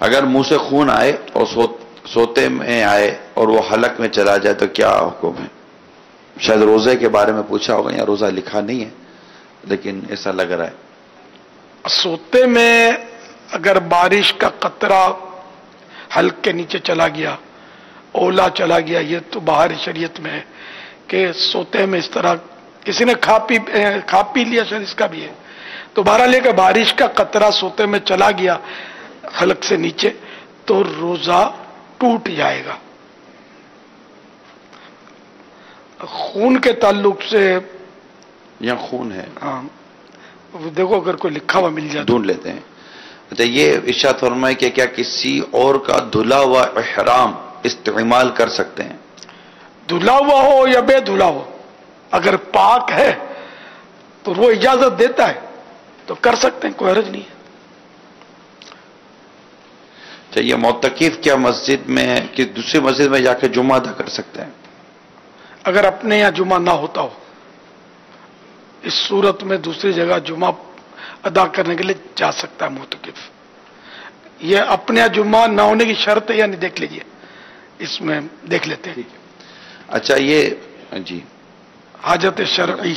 اگر منہ سے خون آئے اور سوتے میں آئے اور وہ حلق میں چلا جائے تو کیا حکم ہے؟ شاید روزے کے بارے میں پوچھا ہوگا، یا روزہ لکھا نہیں ہے لیکن ایسا لگ رہا ہے۔ سوتے میں اگر بارش کا قطرہ حلق کے نیچے چلا گیا، اولا چلا گیا، یہ تو باہر شریعت میں ہے کہ سوتے میں اس طرح کسی نے کھا پی لیا، شاید اس کا بھی ہے، تو بہرحال یہ کہ بارش کا قطرہ سوتے میں چلا گیا حلق سے نیچے تو روزہ ٹوٹ جائے گا۔ خون کے تعلق سے یہاں خون ہے، ہاں دیکھو اگر کوئی لکھا ہوا مل جائے ڈھونڈ لیتے ہیں۔ اچھا، یہ ارشاد فرمائے کہ کیا کسی اور کا دھلا ہوا احرام استعمال کر سکتے ہیں؟ دھلا ہوا ہو یا بے دھلا ہو، اگر پاک ہے تو وہ اجازت دیتا ہے تو کر سکتے ہیں، کوئی حرج نہیں ہے۔ چاہیے معتکف کیا مسجد میں کہ دوسری مسجد میں جا کے جمعہ ادا کر سکتے ہیں؟ اگر اپنے یہاں جمعہ نہ ہوتا ہو، اس صورت میں دوسری جگہ جمعہ ادا کرنے کے لیے جا سکتا ہے معتکف۔ یہ اپنے یہاں جمعہ نہ ہونے کی شرط ہے یا نہیں، دیکھ لیجئے، اس میں دیکھ لیتے ہیں۔ اچھا، یہ جی حاجت شرعی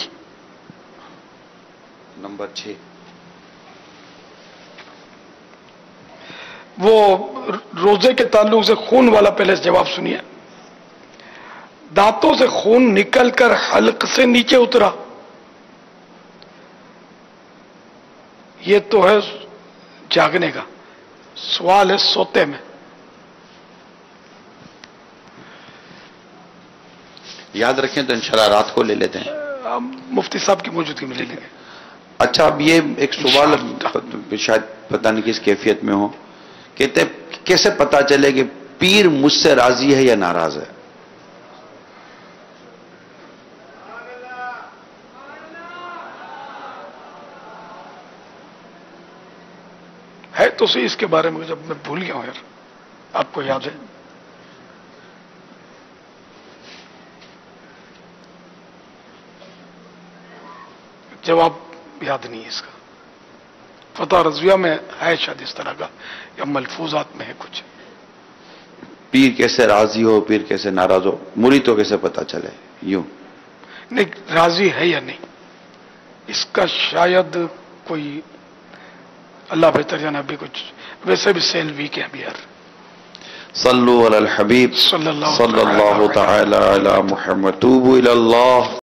نمبر 6، وہ روزے کے تعلق سے خون والا پہلے جواب سنیے۔ دانتوں سے خون نکل کر حلق سے نیچے اترا، یہ تو ہے جاگنے کا، سوال ہے سوتے میں۔ یاد رکھیں تو انشاءاللہ رات کو لے لیتے ہیں، ہم مفتی صاحب کی موجودگی میں لے لیں گے۔ اچھا، اب یہ ایک سوال شاید پتہ نہیں کس کیفیت میں ہو، کہتے ہیں کیسے پتا چلے کہ پیر مجھ سے راضی ہے یا ناراض ہے؟ ہے تو صحیح، اس کے بارے میں جب میں بھول گیا ہوں یار، آپ کو یاد ہے؟ جواب یاد نہیں ہے اس کا، فتح رضویہ میں ہے شاید اس طرح کا، یا ملفوظات میں ہے کچھ۔ پیر کیسے راضی ہو، پیر کیسے ناراض ہو، مرید تو کیسے پتا چلے؟ یوں نہیں، راضی ہے یا نہیں اس کا شاید کوئی اللہ بہتر جانا، بھی کچھ ویسے بھی سیل ویک ہے ابھی یار۔ صلو علی الحبیب صلی اللہ تعالی علی محمد، توبوا الی اللہ